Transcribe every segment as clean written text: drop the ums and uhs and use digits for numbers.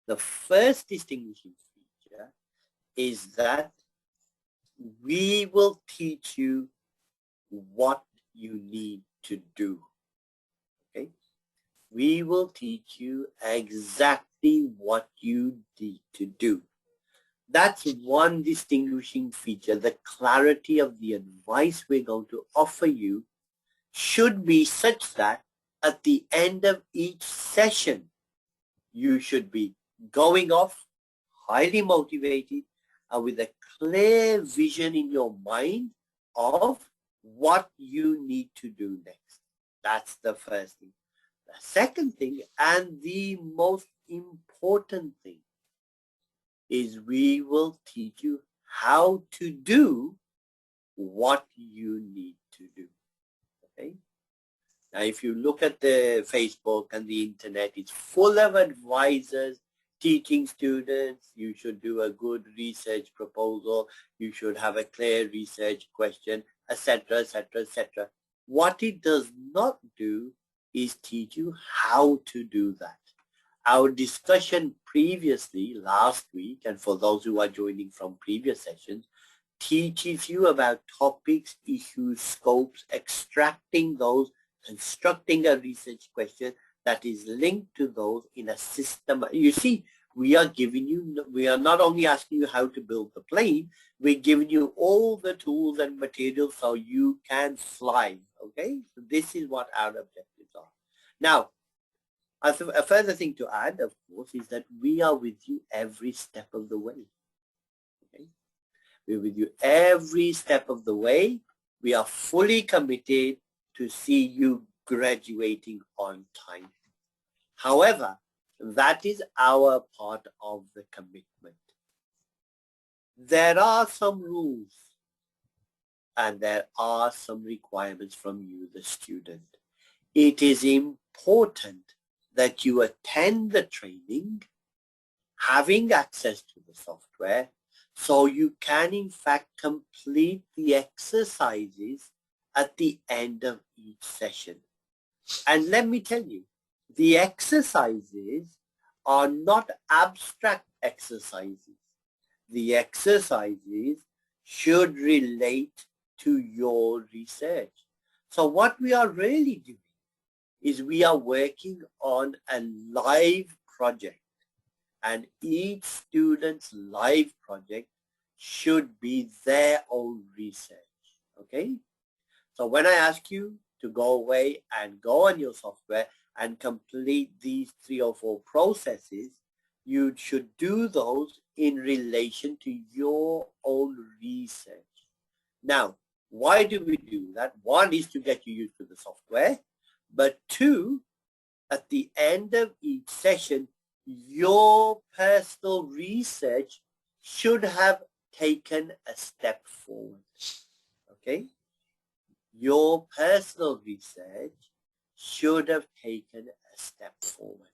The first distinguishing feature is that we will teach you what you need to do. Okay? We will teach you exactly what you need to do. That's one distinguishing feature. The clarity of the advice we're going to offer you should be such that at the end of each session, you should be going off highly motivated and with a clear vision in your mind of what you need to do next. That's the first thing. The second thing, and the most important thing, is we will teach you how to do what you need to do. Okay? Now, if you look at the Facebook and the internet, it's full of advisors teaching students, you should do a good research proposal, you should have a clear research question, etc., etc., etc. What it does not do is teach you how to do that. Our discussion previously, last week, and for those who are joining from previous sessions, teaches you about topics, issues, scopes, extracting those, constructing a research question that is linked to those in a system. You see, we are not only asking you how to build the plane, we're giving you all the tools and materials so you can fly. Okay, so this is what our objectives are. Now, a further thing to add, of course, is that we are with you every step of the way. Okay? We're with you every step of the way. We are fully committed to see you graduating on time. However, that is our part of the commitment. There are some rules and there are some requirements from you, the student. It is important that you attend the training, having access to the software, so you can in fact complete the exercises at the end of each session. And let me tell you, the exercises are not abstract exercises. The exercises should relate to your research. So what we are really doing is we are working on a live project, and each student's live project should be their own research. Okay? So when I ask you to go away and go on your software and complete these 3 or 4 processes, you should do those in relation to your own research. Now, why do we do that? One is to get you used to the software, but 2, at the end of each session, your personal research should have taken a step forward. Okay? Your personal research should have taken a step forward.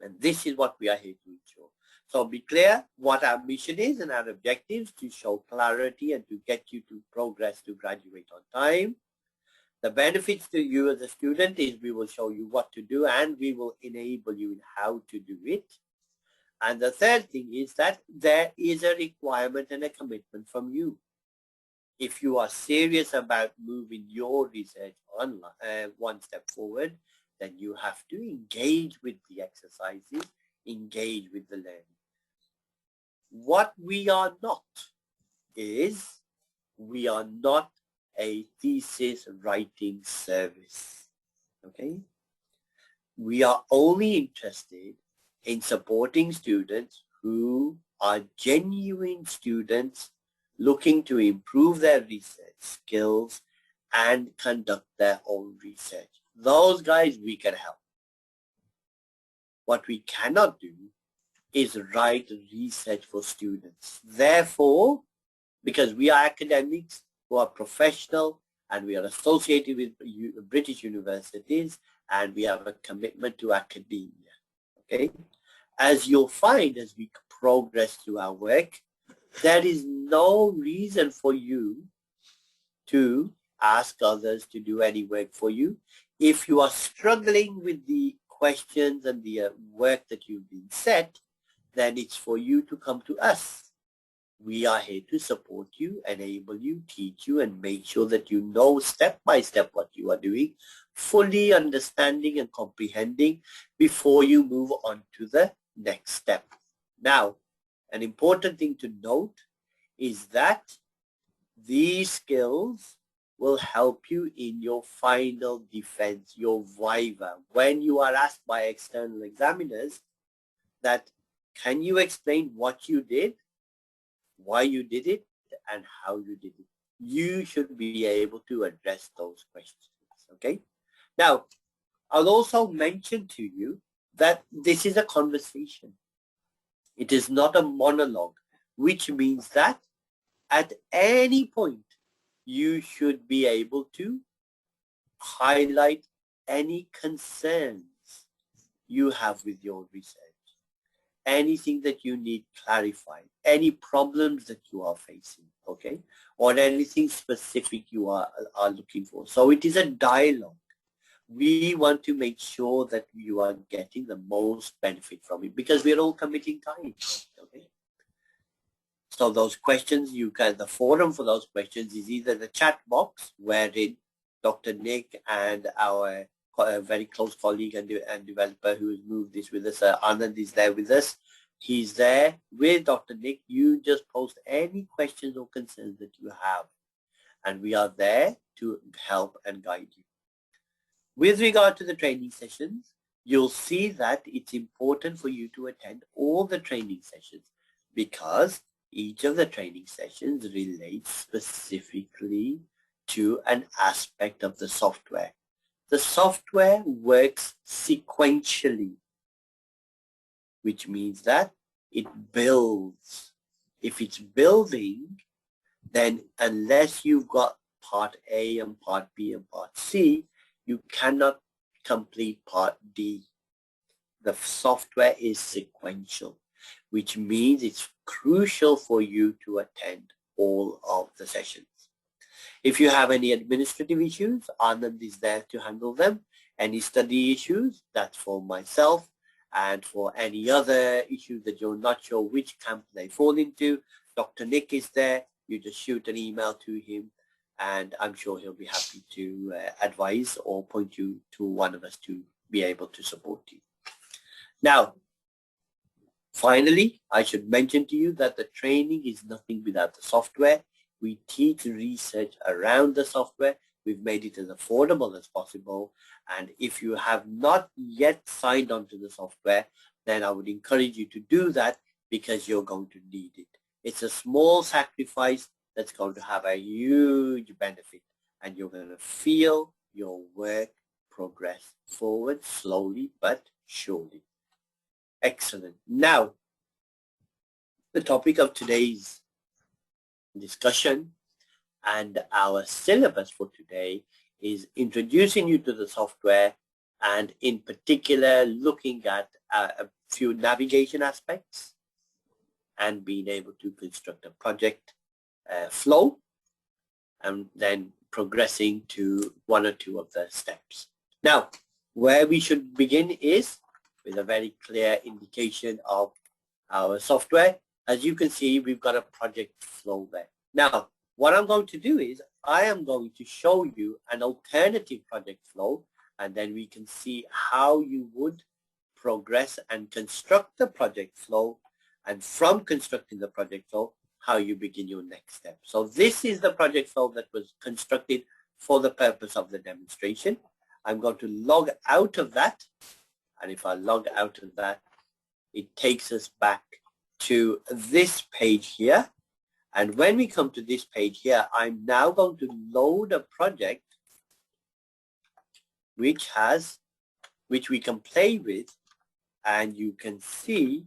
And this is what we are here to ensure. So be clear what our mission is and our objectives, to show clarity and to get you to progress to graduate on time. The benefits to you as a student is we will show you what to do and we will enable you in how to do it. And the third thing is that there is a requirement and a commitment from you. If you are serious about moving your research on one step forward, then you have to engage with the exercises, engage with the learning. What we are not is, we are not a thesis writing service. Okay? We are only interested in supporting students who are genuine students looking to improve their research skills and conduct their own research. Those guys we can help. What we cannot do is write research for students. Therefore, because we are academics who are professional and we are associated with British universities and we have a commitment to academia. Okay? As you'll find as we progress through our work, there is no reason for you to ask others to do any work for you. If you are struggling with the questions and the work that you've been set, then it's for you to come to us. We are here to support you, enable you, teach you, and make sure that you know step by step what you are doing, fully understanding and comprehending before you move on to the next step. Now, an important thing to note is that these skills will help you in your final defense, your viva. When you are asked by external examiners that, can you explain what you did, why you did it, and how you did it? You should be able to address those questions, okay? Now, I'll also mention to you that this is a conversation. It is not a monologue, which means that at any point, you should be able to highlight any concerns you have with your research, anything that you need clarified, any problems that you are facing, okay, or anything specific you are looking for. So it is a dialogue. We want to make sure that you are getting the most benefit from it because we're all committing time, okay? So those questions, the forum for those questions is either the chat box wherein Dr. Nick and our very close colleague and developer who has moved this with us, Anand, is there with us. He's there with Dr. Nick. You just post any questions or concerns that you have, and we are there to help and guide you. With regard to the training sessions, you'll see that it's important for you to attend all the training sessions because each of the training sessions relates specifically to an aspect of the software. The software works sequentially, which means that it builds. If it's building, then unless you've got part A and part B and part C, you cannot complete part D. The software is sequential, which means it's crucial for you to attend all of the sessions. If you have any administrative issues, Anand is there to handle them. Any study issues, that's for myself. And for any other issues that you're not sure which camp they fall into, Dr. Nick is there. You just shoot an email to him, and I'm sure he'll be happy to advise or point you to one of us to be able to support you. Now, finally, I should mention to you that the training is nothing without the software. We teach research around the software. We've made it as affordable as possible. And if you have not yet signed on to the software, then I would encourage you to do that because you're going to need it. It's a small sacrifice that's going to have a huge benefit, and you're going to feel your work progress forward slowly but surely. Excellent. Now, the topic of today's discussion and our syllabus for today is introducing you to the software, and in particular looking at a few navigation aspects and being able to construct a project flow, and then progressing to one or two of the steps. Now, where we should begin is with a very clear indication of our software. As you can see, we've got a project flow there. Now, what I'm going to do is I am going to show you an alternative project flow, and then we can see how you would progress and construct the project flow, and from constructing the project flow, how you begin your next step. So this is the project flow that was constructed for the purpose of the demonstration. I'm going to log out of that, and if I log out of that, it takes us back to this page here. And when we come to this page here, I'm now going to load a project which we can play with, and you can see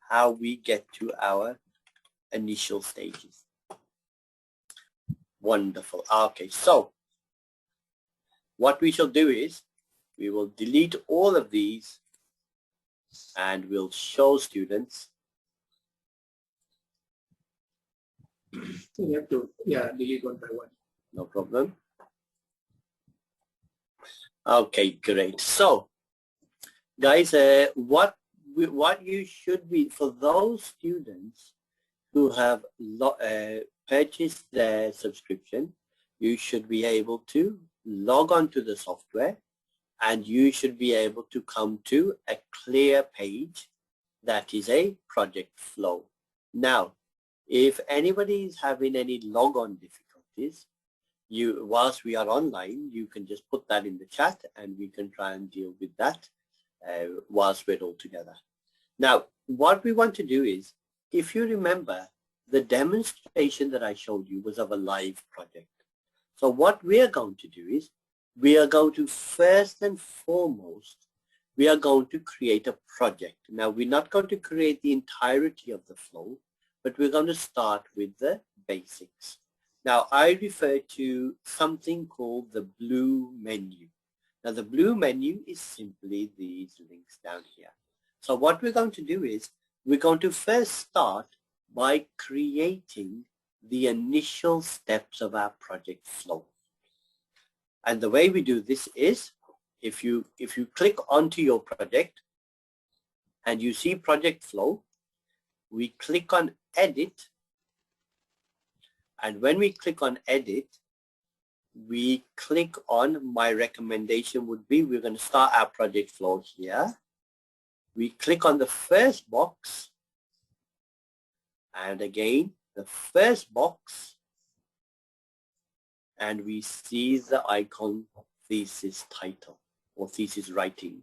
how we get to our initial stages. Wonderful. Okay, so what we shall do is we will delete all of these, and we'll show students. You have to, delete one by one. No problem. Okay, great. So Guys, what you should be, for those students who have purchased their subscription, you should be able to log on to the software, and you should be able to come to a clear page that is a project flow. Now, if anybody is having any logon difficulties, whilst we are online, you can just put that in the chat and we can try and deal with that whilst we're all together. Now, what we want to do is, if you remember, the demonstration that I showed you was of a live project. So what we are going to do is, we are going to first and foremost, we are going to create a project. Now, we're not going to create the entirety of the flow, but we're going to start with the basics. Now, I refer to something called the blue menu. Now, the blue menu is simply these links down here. So what we're going to do is, we're going to first start by creating the initial steps of our project flow. And the way we do this is, if you click onto your project and you see project flow, we click on edit, and when we click on edit, we click on, my recommendation would be, we're going to start our project flow here. We click on the first box, and again the first box, and we see the icon thesis title or thesis writing.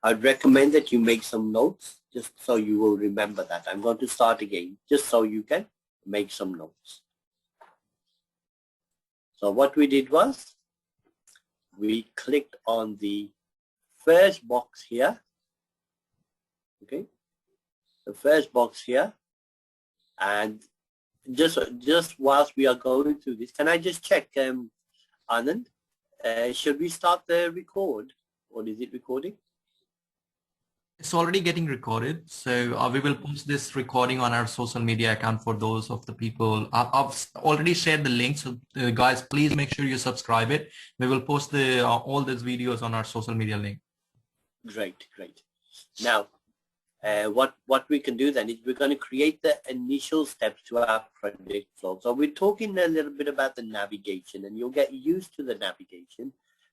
I'd recommend that you make some notes just so you will remember that. I'm going to start again just so you can make some notes. So what we did was, we clicked on the first box here, okay, the first box here, and just whilst we are going through this, can I just check, Anand, should we start the record, or is it recording? It's already getting recorded, so we will post this recording on our social media account for those of the people. I've already shared the link, so guys, please make sure you subscribe it. We will post all these videos on our social media link. Great, great. Now, what we can do then is, we're going to create the initial steps to our project flow. So we're talking a little bit about the navigation, and you'll get used to the navigation,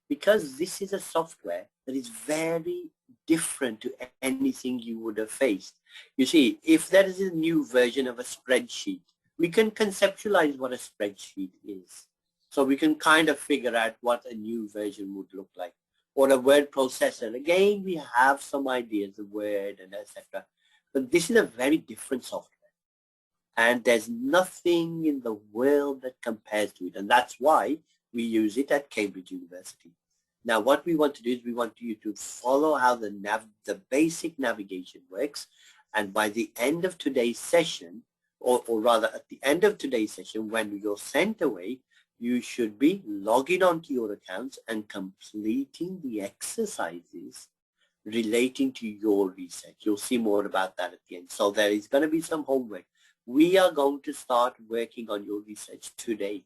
because this is a software that is very different to anything you would have faced. You see, if there is a new version of a spreadsheet, we can conceptualize what a spreadsheet is. So we can kind of figure out what a new version would look like. Or a word processor. Again, we have some ideas of Word and etc. But this is a very different software. And there's nothing in the world that compares to it. And that's why we use it at Cambridge University. Now, what we want to do is, we want you to follow how the basic navigation works. And by the end of today's session, or rather at the end of today's session, when you're sent away, you should be logging onto your accounts and completing the exercises relating to your research. You'll see more about that at the end. So there is going to be some homework. We are going to start working on your research today.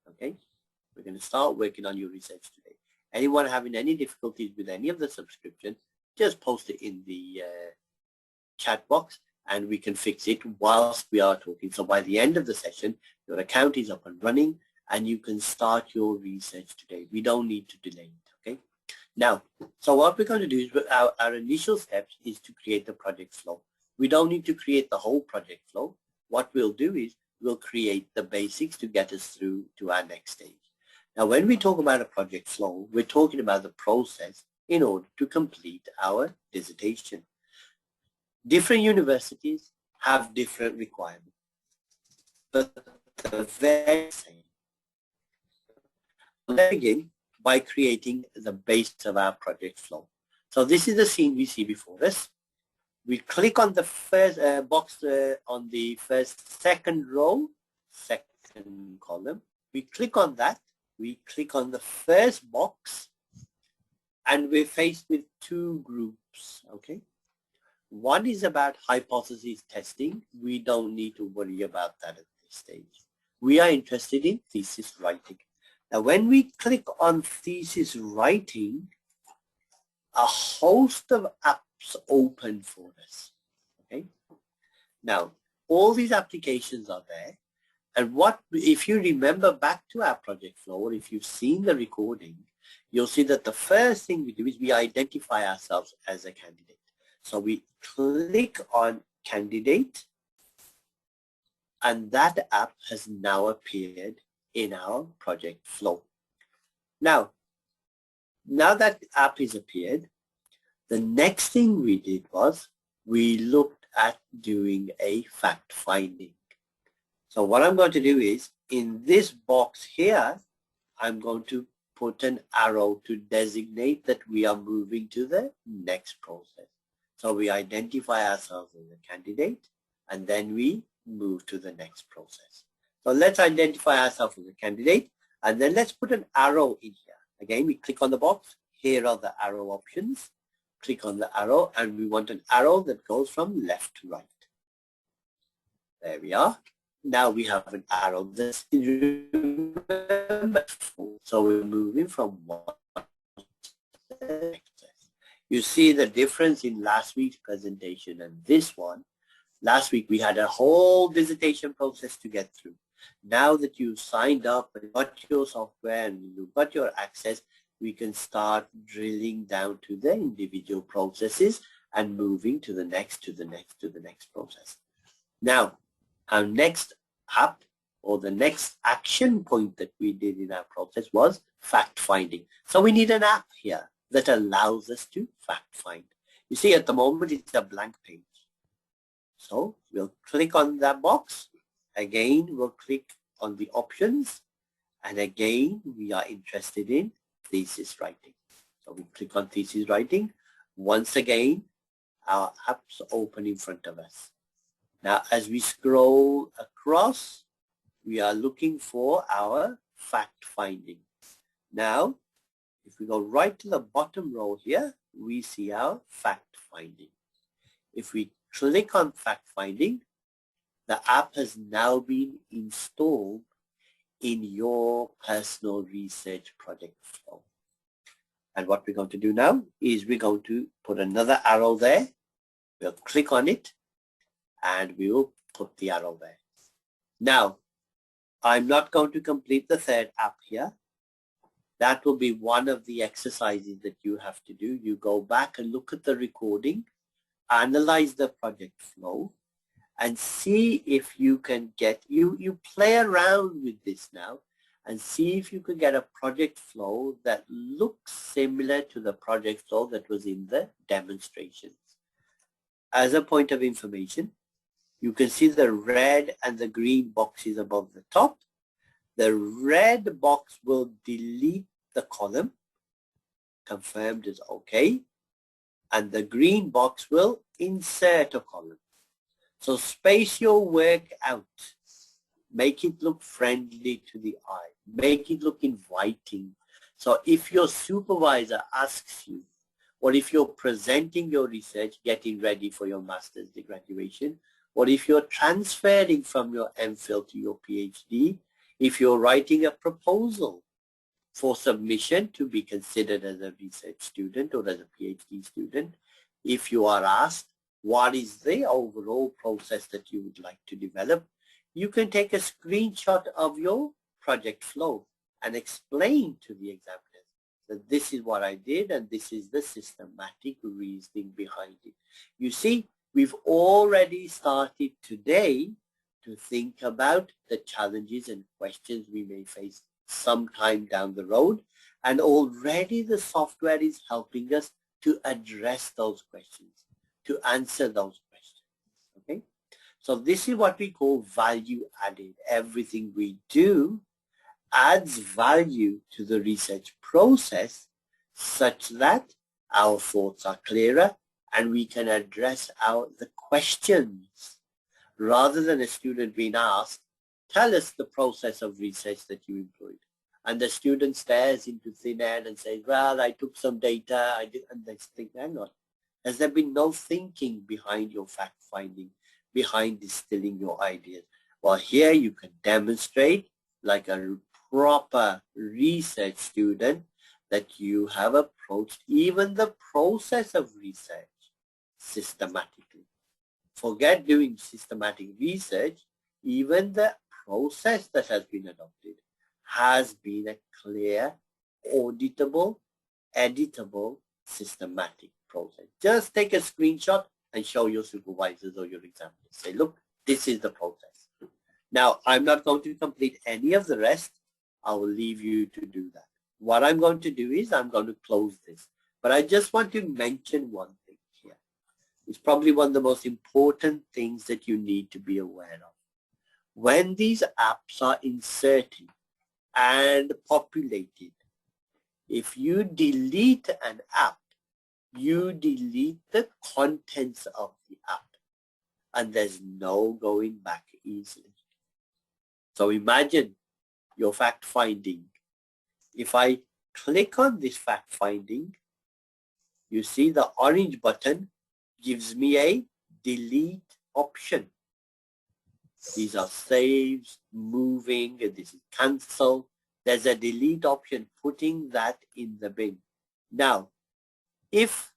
Okay? We're going to start working on your research today. Anyone having any difficulties with any of the subscription, just post it in the chat box and we can fix it whilst we are talking. So by the end of the session, your account is up and running, and you can start your research today. We don't need to delay it, okay? Now, so what we're going to do is, our initial steps is to create the project flow. We don't need to create the whole project flow. What we'll do is, we'll create the basics to get us through to our next stage. Now, when we talk about a project flow, we're talking about the process in order to complete our dissertation. Different universities have different requirements, but the very same. Let's begin by creating the base of our project flow. So this is the scene we see before us. We click on the first box on the second row, second column. We click on that. We click on the first box, and we're faced with two groups, okay? One is about hypothesis testing. We don't need to worry about that at this stage. We are interested in thesis writing. Now, when we click on thesis writing, a host of apps open for us. Okay. Now, all these applications are there. And what, if you remember back to our project flow, or if you've seen the recording, you'll see that the first thing we do is we identify ourselves as a candidate. So we click on candidate, and that app has now appeared in our project flow. Now that app has appeared, the next thing we did was we looked at doing a fact finding. So what I'm going to do is, in this box here, I'm going to put an arrow to designate that we are moving to the next process. So we identify ourselves as a candidate, and then we move to the next process. So let's identify ourselves as a candidate, and then let's put an arrow in here. Again, we click on the box. Here are the arrow options. Click on the arrow, and we want an arrow that goes from left to right. There we are. Now we have an arrow that's so we're moving from one to the next. You see the difference in last week's presentation and this one. Last week we had a whole visitation process to get through. Now that you've signed up and got your software and you've got your access, we can start drilling down to the individual processes and moving to the next, to the next, to the next process. Now, our next app, or the next action point that we did in our process, was fact finding. So we need an app here that allows us to fact find. You see, at the moment it's a blank page. So we'll click on that box. Again, we'll click on the options, and again we are interested in thesis writing. So we click on thesis writing. Once again, our apps open in front of us. Now, as we scroll across, we are looking for our fact finding. Now, if we go right to the bottom row here, we see our fact finding. If we click on fact finding, the app has now been installed in your personal research project flow. And what we're going to do now is we're going to put another arrow there. We'll click on it, and we will put the arrow there. Now, I'm not going to complete the third app here. That will be one of the exercises that you have to do. You go back and look at the recording, analyze the project flow, and see if you can get, you play around with this now and see if you can get a project flow that looks similar to the project flow that was in the demonstrations. As a point of information, you can see the red and the green boxes above the top. The red box will delete the column, confirmed as OK, and the green box will insert a column. So space your work out. Make it look friendly to the eye. Make it look inviting. So if your supervisor asks you, or if you're presenting your research, getting ready for your master's graduation, or if you're transferring from your MPhil to your PhD, if you're writing a proposal for submission to be considered as a research student or as a PhD student, if you are asked what is the overall process that you would like to develop, you can take a screenshot of your project flow and explain to the examiners that this is what I did and this is the systematic reasoning behind it. You see, we've already started today to think about the challenges and questions we may face sometime down the road, and already the software is helping us to address those questions, to answer those questions. Okay? So this is what we call value added. Everything we do adds value to the research process such that our thoughts are clearer and we can address the questions rather than a student being asked, tell us the process of research that you employed. And the student stares into thin air and says, well, I took some data, I did, and they think, hang on. Has there been no thinking behind your fact finding, behind distilling your ideas? Well, here you can demonstrate like a proper research student that you have approached even the process of research systematically. Forget doing systematic research. Even the process that has been adopted has been a clear, auditable, editable, systematic process. Just take a screenshot and show your supervisors or your examiners. Say, look, this is the process. Now, I'm not going to complete any of the rest. I will leave you to do that. What I'm going to do is I'm going to close this. But I just want to mention one thing here. It's probably one of the most important things that you need to be aware of. When these apps are inserted and populated, if you delete an app, you delete the contents of the app, and there's no going back easily. So imagine your fact finding. If I click on this fact finding, you see the orange button gives me a delete option. These are saves, moving, and this is cancel. There's a delete option, putting that in the bin. Now, if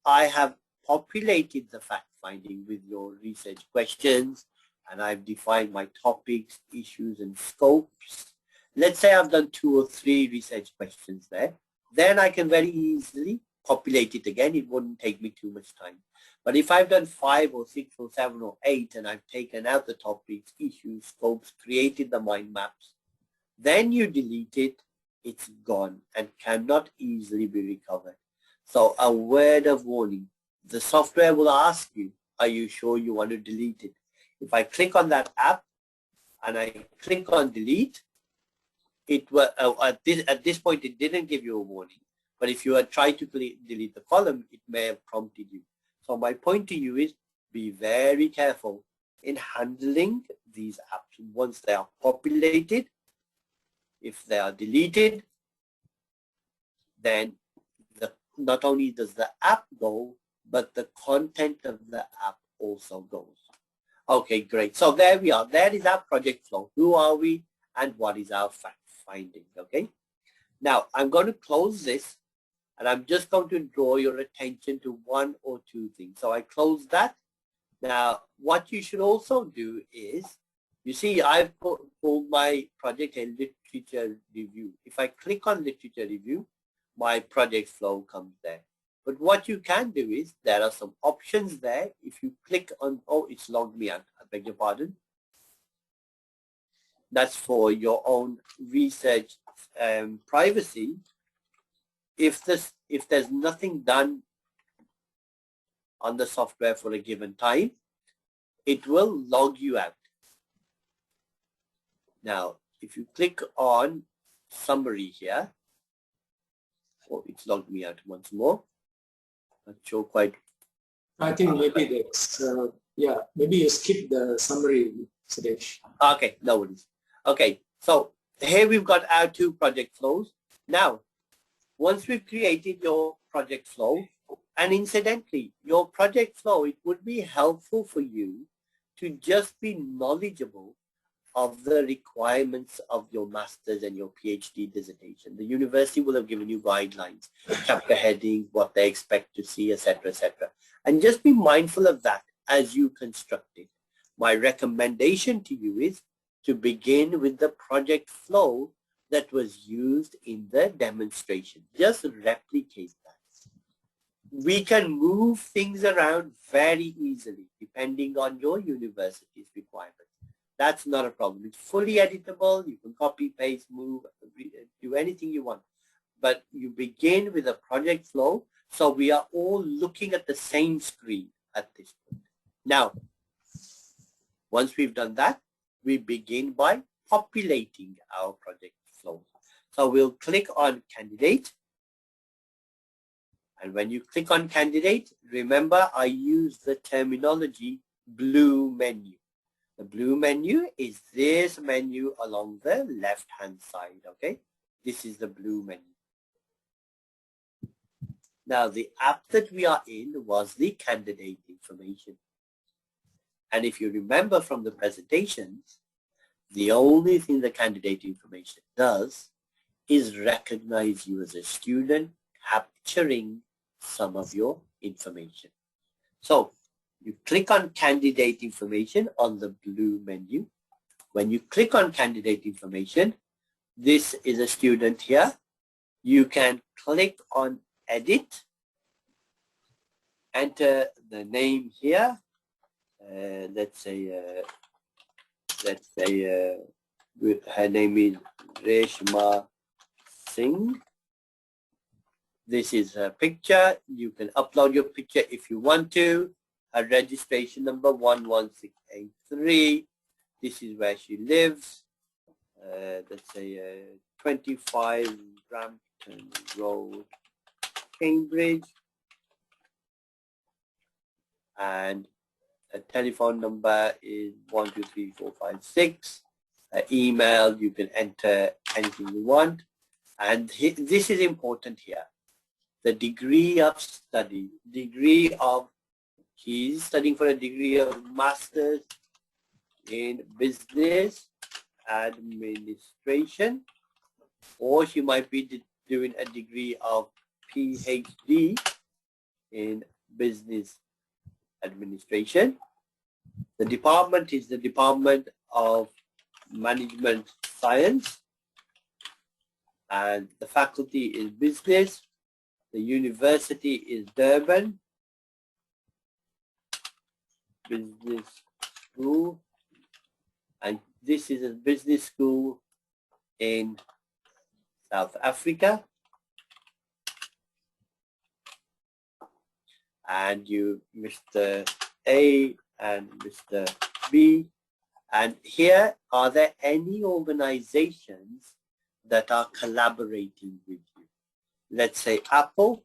I have populated the fact finding with your research questions, and I've defined my topics, issues, and scopes, let's say I've done 2 or 3 research questions there, then I can very easily populate it again. It wouldn't take me too much time. But if I've done 5 or 6 or 7 or 8 and I've taken out the topics, issues, scopes, created the mind maps, then you delete it, it's gone and cannot easily be recovered. So a word of warning, the software will ask you, are you sure you want to delete it? If I click on that app and I click on delete, it will, at this point it didn't give you a warning. But if you had tried to delete the column, it may have prompted you. So my point to you is be very careful in handling these apps. Once they are populated, if they are deleted, then not only does the app go, but the content of the app also goes. Okay, great. So there we are. There is our project flow. Who are we and what is our fact finding? Okay. Now I'm going to close this and I'm just going to draw your attention to 1 or 2 things. So I close that. Now what you should also do is, you see I've called my project a literature review. If I click on literature review, my project flow comes there. But what you can do is, there are some options there. If you click on, oh, it's logged me out, I beg your pardon. That's for your own research privacy. If there's nothing done on the software for a given time, it will log you out. Now, if you click on summary here, oh, it's logged me out once more. Not sure quite. I think maybe that's, yeah, maybe you skip the summary, Suresh. Okay, no worries. Okay, so here we've got our 2 project flows. Now, once we've created your project flow, and incidentally, your project flow, it would be helpful for you to just be knowledgeable of the requirements of your master's and your PhD dissertation. The university will have given you guidelines, chapter headings, what they expect to see, etc., etc. And just be mindful of that as you construct it. My recommendation to you is to begin with the project flow that was used in the demonstration. Just replicate that. We can move things around very easily depending on your university's requirements. That's not a problem. It's fully editable. You can copy, paste, move, do anything you want. But you begin with a project flow, so we are all looking at the same screen at this point. Now, once we've done that, we begin by populating our project flow. So we'll click on candidate. And when you click on candidate, remember I use the terminology blue menu. The blue menu is this menu along the left-hand side, okay? This is the blue menu. Now, the app that we are in was the candidate information. And if you remember from the presentations, the only thing the candidate information does is recognize you as a student, capturing some of your information. So you click on candidate information on the blue menu. When you click on candidate information, this is a student here. You can click on edit, enter the name here. Let's say her name is Reshma Singh. This is her picture. You can upload your picture if you want to. Her registration number 11683. This is where she lives. Let's say 25 Brampton Road, Cambridge. And a telephone number is 123456. Email, you can enter anything you want. And this is important here. The degree of study, she's studying for a degree of Master's in Business Administration, or she might be doing a degree of PhD in Business Administration. The department is the Department of Management Science, and the faculty is Business. The university is Durban Business School, and this is a business school in South Africa. And you, Mr. A and Mr. B. And here, are there any organizations that are collaborating with you? Let's say Apple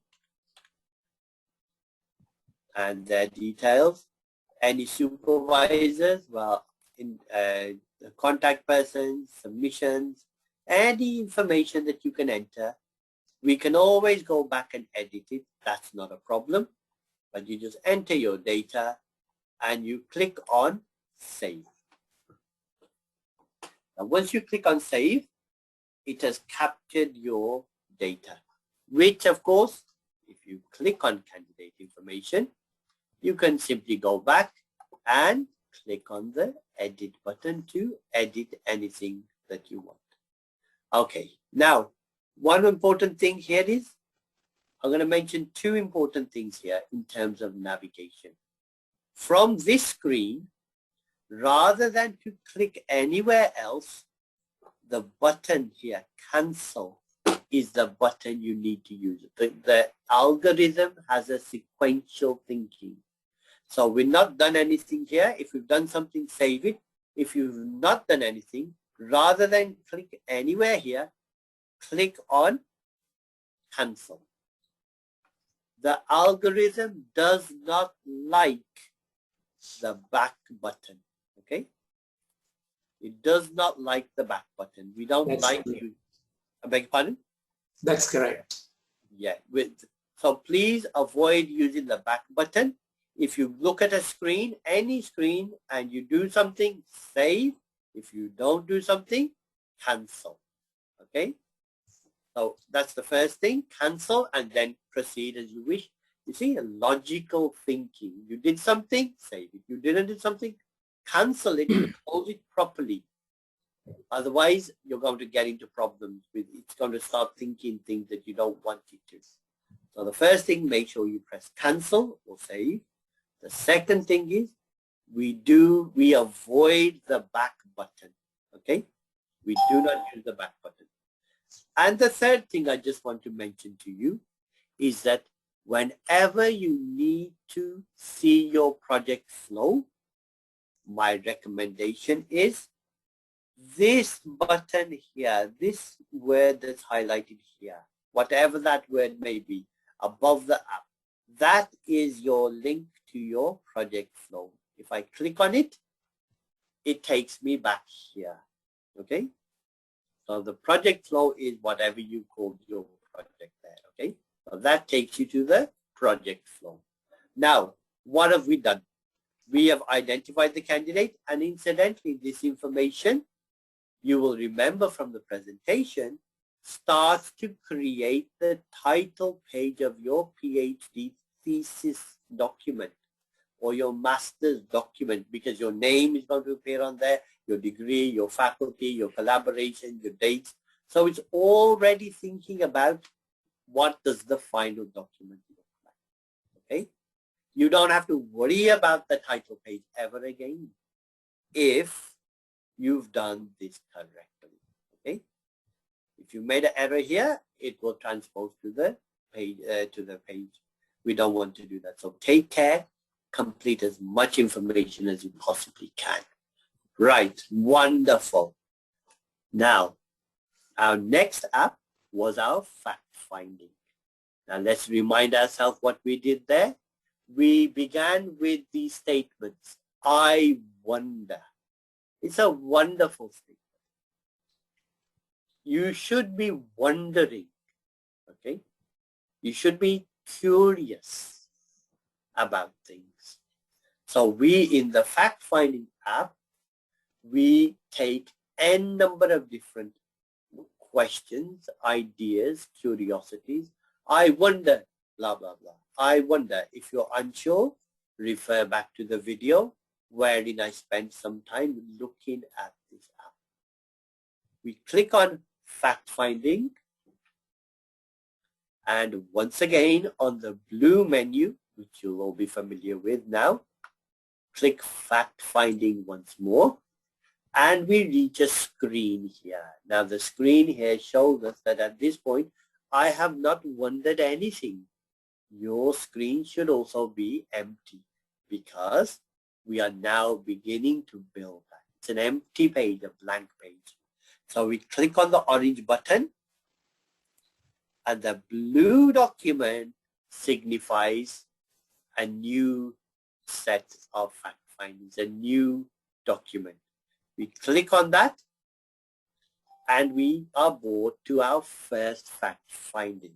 and their details. Any supervisors, well, in the contact persons, submissions, any information that you can enter. We can always go back and edit it. That's not a problem. But you just enter your data and you click on save. Now once you click on save, it has captured your data, which of course, if you click on candidate information, you can simply go back and click on the edit button to edit anything that you want. Okay, now one important thing here is, I'm going to mention two important things here in terms of navigation. From this screen, rather than to click anywhere else, the button here, cancel, is the button you need to use. The algorithm has a sequential thinking. So we've not done anything here. If we've done something, save it. If you've not done anything, rather than click anywhere here, click on cancel. The algorithm does not like the back button, okay? It does not like the back button. We don't like you. I beg your pardon? That's correct. Yeah. So please avoid using the back button. If you look at a screen, any screen, and you do something, save. If you don't do something, cancel. Okay? So that's the first thing, cancel, and then proceed as you wish. You see, a logical thinking. You did something, save it. You didn't do something, cancel it, hold it properly. Otherwise, you're going to get into problems with it's going to start thinking things that you don't want it to. So the first thing, make sure you press cancel or save. The second thing is we avoid the back button. Okay? We do not use the back button. And the third thing I just want to mention to you is that whenever you need to see your project flow, my recommendation is this button here, this word that's highlighted here, whatever that word may be, above the app, that is your link to your project flow. If I click on it, it takes me back here. Okay? So the project flow is whatever you call your project there. Okay? So that takes you to the project flow. Now, what have we done? We have identified the candidate, and incidentally, this information you will remember from the presentation. starts to create the title page of your PhD thesis document or your master's document, because your name is going to appear on there, your degree, your faculty, your collaboration, your dates. So it's already thinking about what does the final document look like, okay? You don't have to worry about the title page ever again if you've done this correctly, okay? If you made an error here, it will transpose to the page. We don't want to do that. So take care, complete as much information as you possibly can. Right, wonderful. Now, our next app was our fact finding. Now let's remind ourselves what we did there. We began with these statements. I wonder. It's a wonderful statement. You should be wondering, okay? You should be curious about things. So we, in the fact-finding app, we take n number of different questions, ideas, curiosities. I wonder, blah, blah, blah. I wonder. If you're unsure, refer back to the video wherein I spent some time looking at this app. We click on fact-finding, and once again on the blue menu, which you'll all be familiar with now, click fact-finding once more, and we reach a screen here. Now the screen here shows us that at this point, I have not wondered anything. Your screen should also be empty because we are now beginning to build that. It's an empty page, a blank page. So we click on the orange button, and the blue document signifies a new set of fact findings, a new document. We click on that, and we are brought to our first fact finding.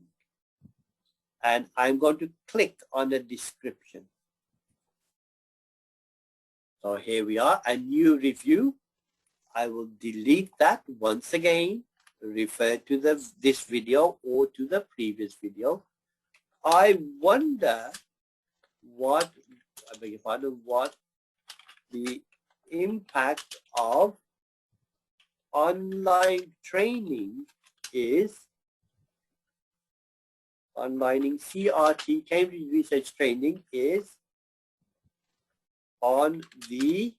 And I'm going to click on the description. So here we are, a new review. I will delete that once again, refer to this video or to the previous video. I wonder what the impact of online training is, onlining CRT, Cambridge Research Training, is on the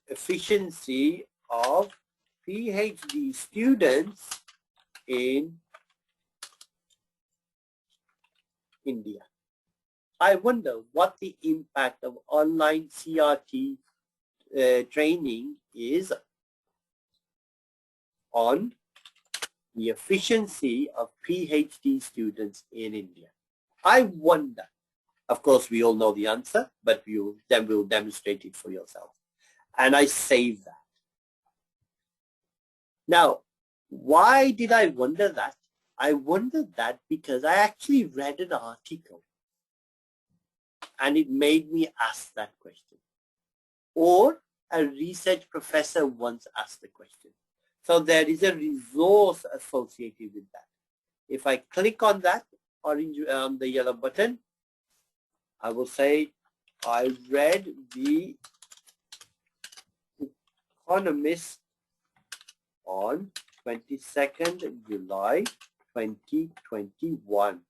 efficiency of PhD students in India. I wonder what the impact of online CRT training is on the efficiency of PhD students in India. I wonder. Of course, we all know the answer, but then we'll demonstrate it for yourself. And I save that. Now, why did I wonder that? I wondered that because I actually read an article and it made me ask that question. Or a research professor once asked the question. So there is a resource associated with that. If I click on that orange, the yellow button, I will say I read the Economist on 22nd July 2021.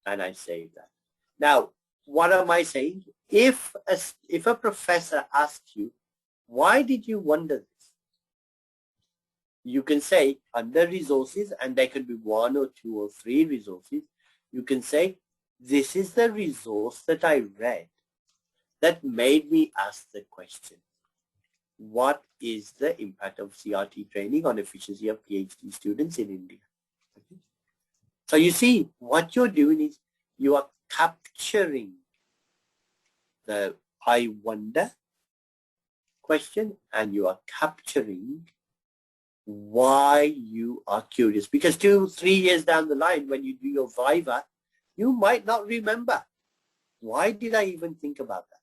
And I save that. Now, what am I saying? If a professor asks you, why did you wonder this? You can say under resources, and there could be 1 or 2 or 3 resources. You can say, this is the resource that I read that made me ask the question. What is the impact of CRT training on efficiency of PhD students in India? Okay. So you see, what you're doing is you are capturing the I wonder question, and you are capturing why you are curious. Because 2-3 years down the line, when you do your Viva, you might not remember. Why did I even think about that?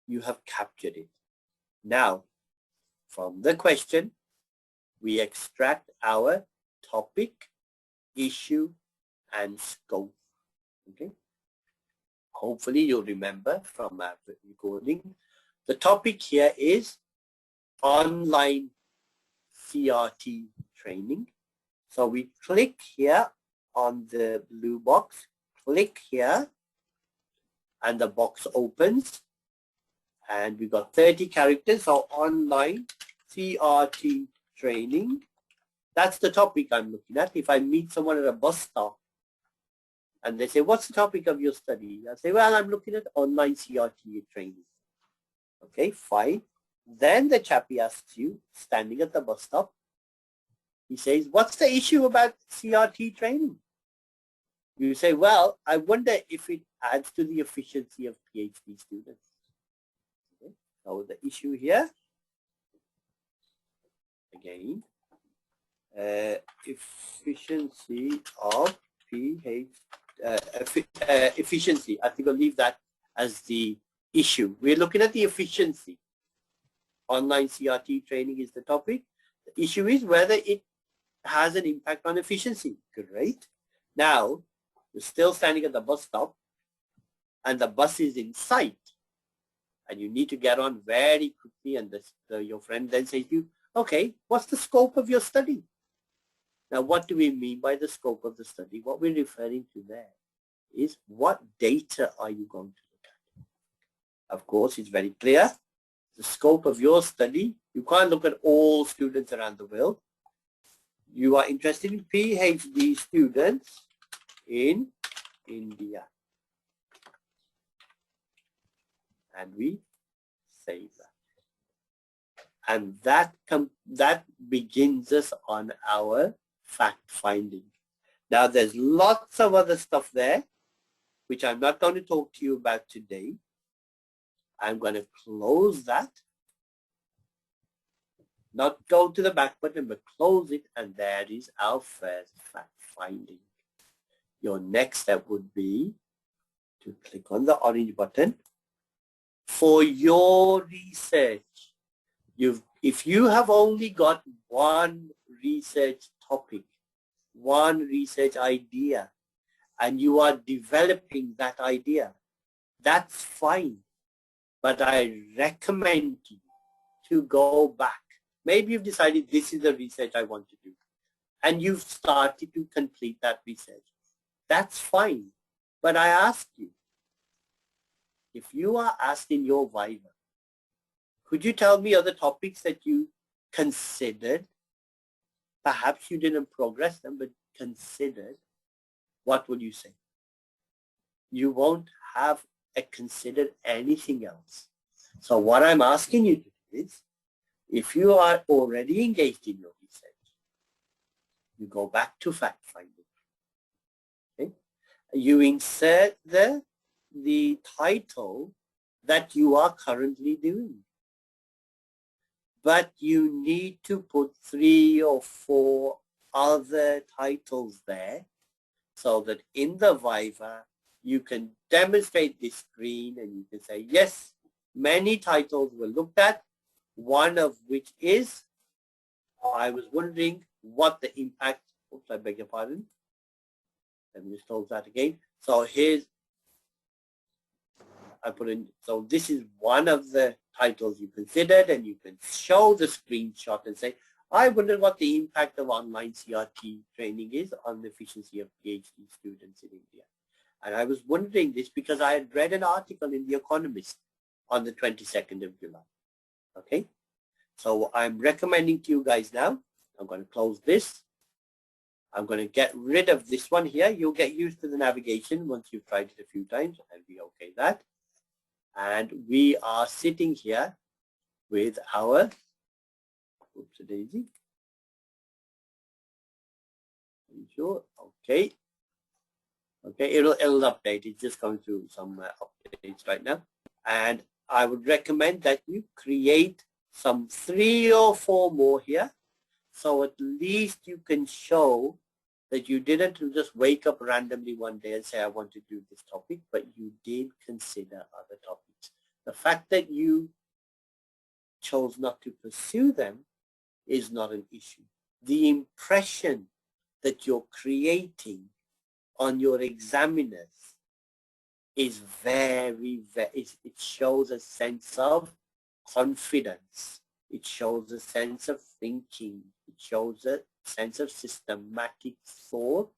You have captured it. Now, From the question, we extract our topic, issue, and scope. Okay. Hopefully you'll remember from our recording. The topic here is online CRT training. So we click here on the blue box, click here, and the box opens. And we got 30 characters, so online CRT training. That's the topic I'm looking at. If I meet someone at a bus stop and they say, what's the topic of your study? I say, well, I'm looking at online CRT training. Okay, fine. Then the chappie asks you, standing at the bus stop, he says, what's the issue about CRT training? You say, well, I wonder if it adds to the efficiency of PhD students. Okay. So the issue here, again, efficiency of efficiency. I think I'll leave that as the issue. We're looking at the efficiency. Online CRT training is the topic. The issue is whether it has an impact on efficiency. Great. Now, you're still standing at the bus stop and the bus is in sight and you need to get on very quickly, and your friend then says to you, okay, what's the scope of your study? Now, what do we mean by the scope of the study? What we're referring to there is what data are you going to look at? Of course, it's very clear. The scope of your study, you can't look at all students around the world. You are interested in PhD students in India. And we save that. And that begins us on our fact finding. Now there's lots of other stuff there which I'm not going to talk to you about today. I'm going to close that, not go to the back button, but close it, and there is our first fact finding. Your next step would be to click on the orange button. For your research, if you have only got one research topic, one research idea, and you are developing that idea, that's fine. But I recommend you to go back. Maybe you've decided this is the research I want to do, and you've started to complete that research. That's fine. But I ask you, if you are asked in your Viva, could you tell me other topics that you considered? Perhaps you didn't progress them, but considered. What would you say? You won't have considered anything else. So what I'm asking you to do is, if you are already engaged in your research, you go back to fact finding. Okay? You insert the title that you are currently doing. But you need to put 3 or 4 other titles there so that in the Viva you can demonstrate this screen and you can say, yes, many titles were looked at, one of which is, I was wondering what the impact, oops, I beg your pardon. Let me just close that again. So here's, I put in, so this is one of the titles you considered, and you can show the screenshot and say, I wonder what the impact of online CRT training is on the efficiency of PhD students in India. And I was wondering this because I had read an article in The Economist on the 22nd of July. Okay, so I'm recommending to you guys now, I'm going to close this. I'm going to get rid of this one here. You'll get used to the navigation once you've tried it a few times, and be okay that. And we are sitting here with our, oops, a daisy. Are you sure? Okay. Okay, it'll update. It's just going through some updates right now. And I would recommend that you create some 3 or 4 more here. So at least you can show that you didn't just wake up randomly one day and say, I want to do this topic, but you did consider other topics. The fact that you chose not to pursue them is not an issue. The impression that you're creating on your examiners is it shows a sense of confidence. It shows a sense of thinking. It shows a sense of systematic thought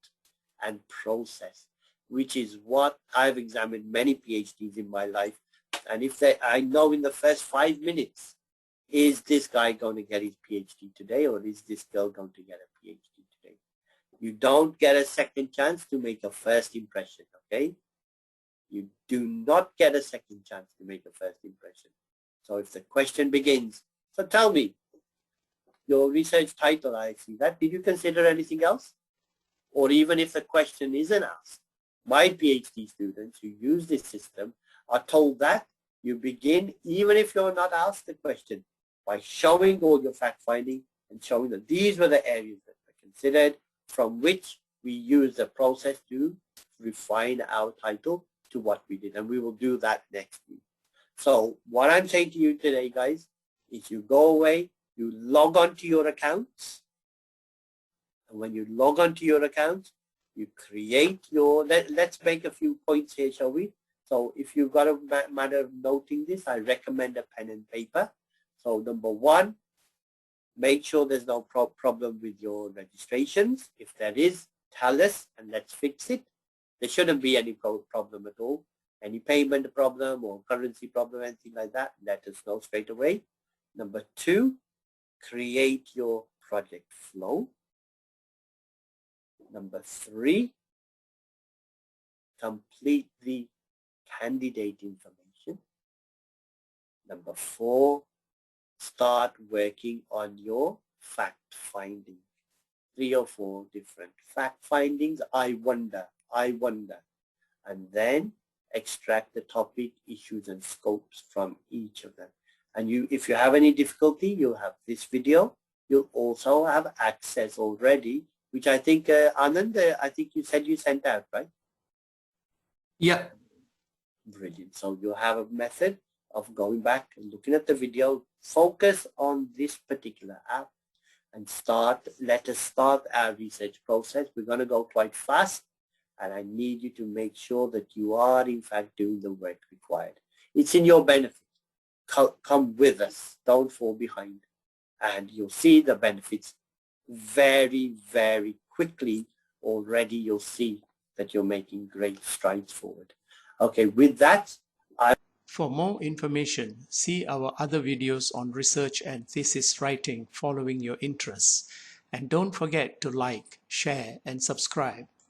and process, which is what I've examined many PhDs in my life. And I know in the first 5 minutes, is this guy going to get his PhD today, or is this girl going to get a PhD today? You don't get a second chance to make a first impression, okay? You do not get a second chance to make a first impression. So if the question begins, so tell me, your research title, I see that. Did you consider anything else? Or even if the question isn't asked, my PhD students who use this system are told that you begin, even if you're not asked the question, by showing all your fact-finding and showing that these were the areas that were considered, from which we use the process to refine our title to what we did. And we will do that next week. So what I'm saying to you today, guys, is you go away, you log on to your accounts. And when you log on to your accounts, you create your, let's make a few points here, shall we? So if you've got a matter of noting this, I recommend a pen and paper. So number one, make sure there's no problem with your registrations. If there is, tell us and let's fix it. There shouldn't be any problem at all. Any payment problem or currency problem, anything like that, let us know straight away. Number two, create your project flow. Number three, complete the candidate information. Number four, start working on your fact finding. 3 or 4 different fact findings. I wonder. And then extract the topic, issues, and scopes from each of them. And if you have any difficulty, you'll have this video. You'll also have access already, which I think, Anand, I think you said you sent out, right? Yeah. Brilliant. So you'll have a method of going back and looking at the video, focus on this particular app, and let us start our research process. We're going to go quite fast, and I need you to make sure that you are, in fact, doing the work required. It's in your benefit. Come with us. Don't fall behind. And you'll see the benefits very, very quickly. Already you'll see that you're making great strides forward. Okay, with that, For more information, see our other videos on research and thesis writing following your interests. And don't forget to like, share, and subscribe.